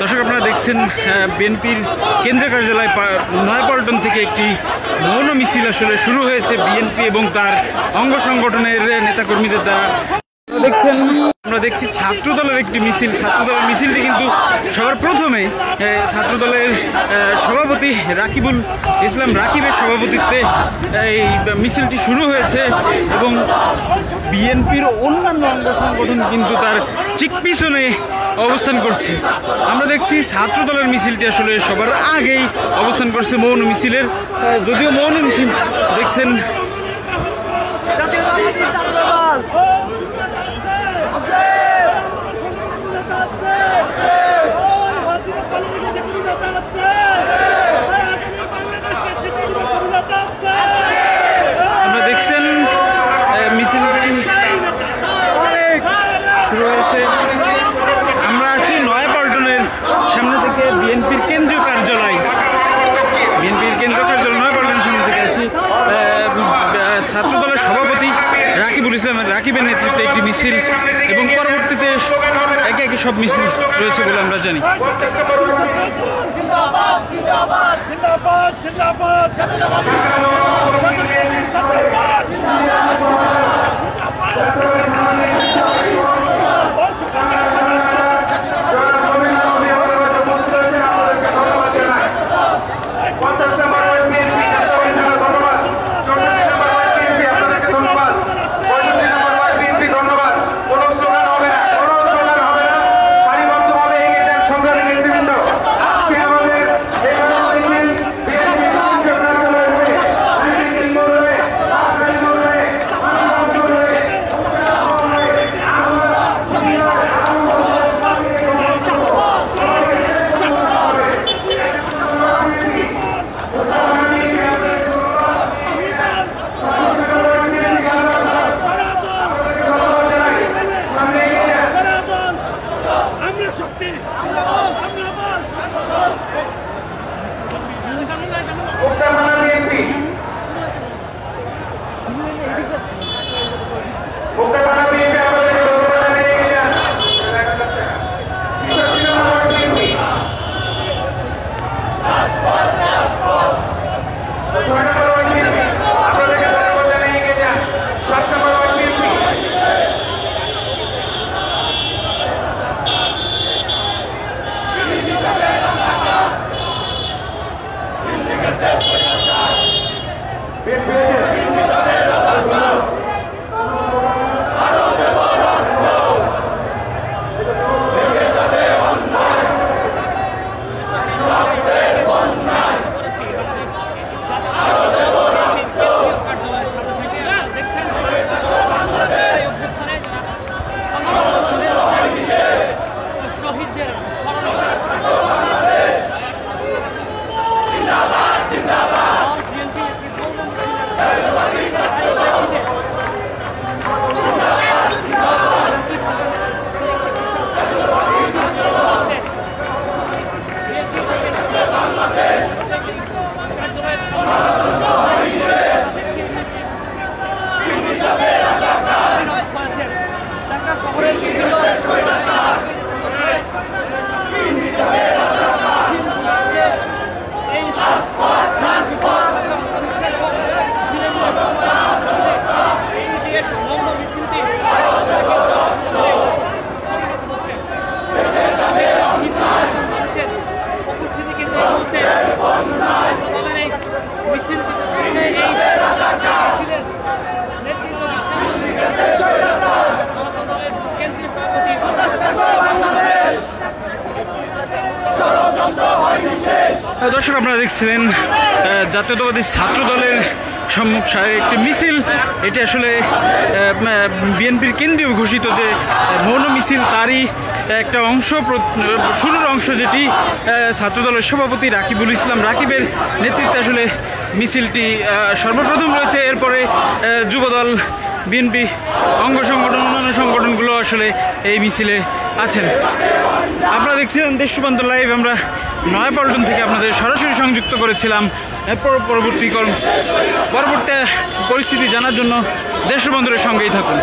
দর্শক আপনারা দেখছেন বিএনপির কেন্দ্রীয় কার্যালয় নয়াপল্টন থেকে একটি মৌন মিছিল আসলে শুরু হয়েছে বিএনপি এবং তার অঙ্গ সংগঠনের নেতাকর্মীদের দ্বারা। দেখছেন আমরা দেখছি ছাত্রদলের একটি মিছিল। ছাত্রদলের মিছিলটি কিন্তু সবার প্রথমে ছাত্রদলের সভাপতি রাকিবুল ইসলাম রাকিবের সভাপতিত্বে এই মিছিলটি শুরু হয়েছে এবং বিএনপির অন্যান্য অঙ্গ সংগঠন কিন্তু তার ঠিক পিছনে অবস্থান করছে। আমরা দেখছি ছাত্রদলের মিছিলটি আসলে সবার আগেই অবস্থান করছে মৌন মিছিলের, যদিও মৌন মিছিল দেখছেন আপনারা দেখছেন মিছিলটি শুরু হয়েছে। আমরা আছি নয়াপল্টনের সামনে থেকে বিএনপির কেন্দ্রীয় কার্যালয় নয়াপল্টনের সামনে থেকে আছি। ছাত্রদলের সভাপতি রাকিবুল ইসলাম রাকিবের নেতৃত্বে একটি মিছিল এবং পরবর্তীতে একে একে সব মিছিল রয়েছে বলে আমরা জানি। দর্শক আপনারা দেখছিলেন জাতীয়তাবাদী ছাত্র দলের একটি মিছিল। এটি আসলে বিএনপির কেন্দ্রীয় ঘোষিত যে মৌন মিছিল তারই একটা অংশ, শুরুর অংশ, যেটি ছাত্রদলের সভাপতি রাকিবুল ইসলাম রাকিবের নেতৃত্বে আসলে মিছিলটি সর্বপ্রথম রয়েছে। এরপরে যুবদল, বিএনপি অঙ্গ সংগঠন, অন্যান্য সংগঠনগুলো আসলে এই মিছিলে আছেন। আপনারা দেখছিলেন দেশ রূপান্তর লাইভ। আমরা নয়াপল্টন থেকে আপনাদের সরাসরি সংযুক্ত করেছিলাম। পরবর্তী পরিস্থিতি জানার জন্য দেশ রূপান্তরের সঙ্গেই থাকুন।